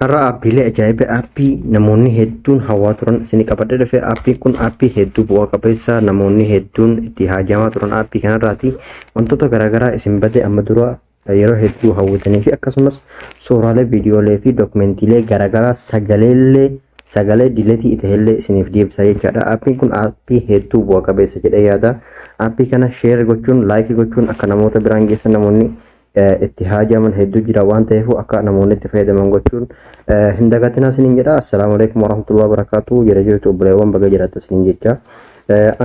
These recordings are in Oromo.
Har'a aappiilee ajaa'iba aappii namoonni hedduun hawaa turan isinii qabadhee dhufe. Aappiin kun aappii hedduu bu'aa qabeessa namoonni hedduun itti haajamaa turan aappii kanarraati. Wantoota garaagaraa isin bade amma dura yeroo hedduu hawwatanii fi akkasumas suuraalee viidiyoolee fi dookumentiilee garaagaraa sagalee dileetii ta'ellee isiniif deebisa jechaadha. Aappiin kun aappii hedduu bu'aa qabeessa jedhee yaada. Aappii kana sheer gochuun laayikii gochuun akka namoota biraan geessan namoonni itti haajaman hedduu jira waan ta'eef akka namoonni itti fayyadaman gochuun hin dagatinaa isiniin jedha. Assalaamu alaykum warahmatullahi wabarakatuh. Jira jirtu obboleewwan baga jiraattan isiniin jecha.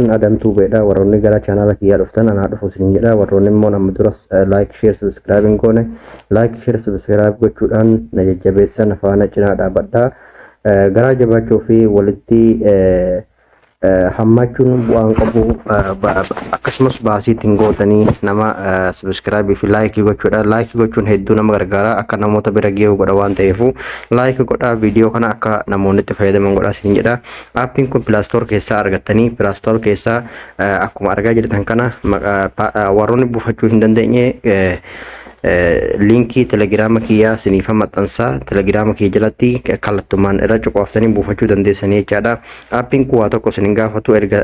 An adamtuu beedha warroonni gara chaanaala kiyyaa dhuftan anaa dhufu isiniin jedha. Warroonni immoo nama duras like share subscribe goone like share subscribe gochuudhaan na jajjabeessa na faana cinaa dhaabadhaa. Garaa jabaachuu fi walitti hammachuun bu'aan qabu akkasumas baasiitiin gootanii nama subscribe fi like gochuudha. Like gochuun hedduu nama gargaara akka namoota bira ga'u godha waan ta'eef like godhaa viidiyoo kana akka namoonni itti fayyadaman godha isin jedha. Aappiin kun Play Store keessaa argattanii Play Store keessaa akkuma argaa jirtan kana warroonni buufachuu hin dandeenye linkii telegiraama kiyyaa isiniif maxxansaa telegiraama kiyya jalatti kallattumaan irra cuqaaftanii buufachuu dandeessanii jechaadha. Aappiin kun waa tokko isin gaafatu erga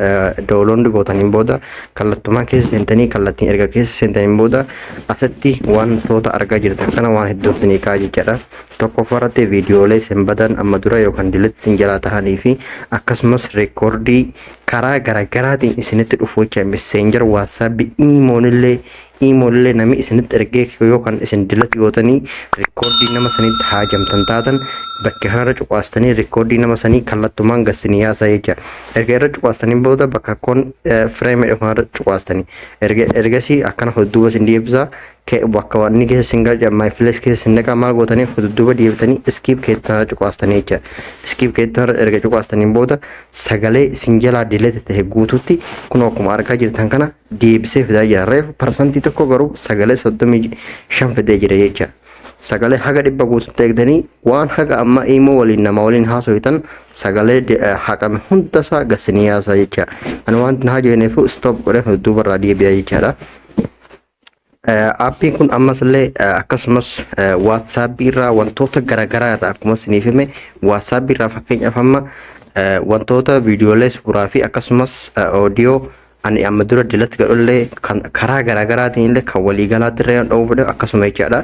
download gootaniin booda kallattumaan keessa seentanii kallattiin erga keessa seentaniin booda asitti wantoota argaa jirtan kana waan hedduu isinii kaa'aa jechaadha. Tokkoffaarratti viidiyoolee isin badan amma dura yookaan dileet isin jalaa tahanii fi akkasumas reekoordii karaa garaagaraatiin isinitti dhufu jecha messenger WhatsApp imoollee namni isinitti ergee yookaan isin dileet gootanii reekoordii nama sanitti haajamtan taatan bakka kanarra cuqaastanii reekoordii nama sanii kallattumaan gassinii yaasaa jecha. Erga irra cuqaastaniin booda bakka kun fireemii dhumarra cuqaastanii ergasii akkana hodduuba isin deebisaa bakka wanni keessa singaa jammaa filees keessa sinnaqa maal gootaniif hodduuba deebitanii iskiip keettaa cuqaastanii jecha. Iskiip keettaa erga cuqaastaniin booda sagalee isin jalaa dileet ta'e guutuutti kun akkuma argaa jirtan kana deebisee fidaa jira. Reefu parsantii tokko garuu sagalee 35 fidee jira jecha. Sagalee haga 100 guutuutti eegdanii waan haga amma immoo waliin nama waliin haasawitan sagalee haqame hundasaa gassinii yaasaa jecha. Ani wanti na hajeeneef stop godhee hodduuba irraa deebi'aa jechaadha. Aappiin kun ammas illee akkasumas WhatsApp irraa wantoota garaagaraa irraa akkuma isiniif hime WhatsApp irraa fakkeenyaaf amma wantoota viidiyoolee suuraa fi akkasumas audio ani amma dura dileet godhullee karaa garaagaraatiin illee kan waliigalaatti irra dha'uu akkasuma jechaadha.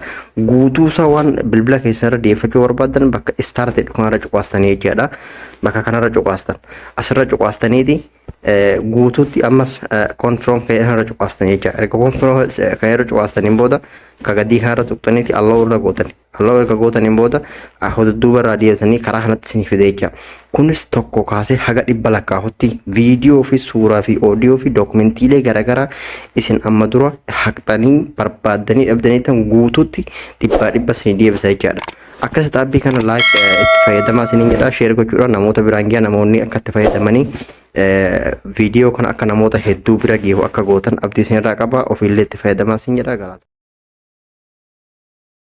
Guutuusaa waan bilbila keessarra deeffachuu barbaadan bakka started kanarra cuqaastanii jechaadha. Bakka kanarra cuqaastan asirra cuqaastaniiti guutuutti ammas confirm kanarra cuqaastanii jecha. Erga confirm kanarra cuqaastaniin booda kagadii kanarra tuqxaniiti allow irra gootanii allow erga gootaniin booda hodduuba irraa deebitanii karaa kanatti isinii fide jecha. Kunis tokko kaasee haga 100 lakkaa'utti viidiyoo fi suuraa fi audio fi dookumentiilee garaagaraa isin amma dura haqxanii barbaaddanii dhabdanii tan guutuutti 100 isinii deebisa jechaadha. Akkasitti aapbii kana like itti fayyadamaa isiniin jedha. Sheer gochuudhaan namoota biraan ga'aa namoonni akka itti fayyadamanii viidiyoo kana akka namoota hedduu bira ga'u akka gootan abdii isinirraa qaba. Ofiillee itti fayyadamaa isin jedha.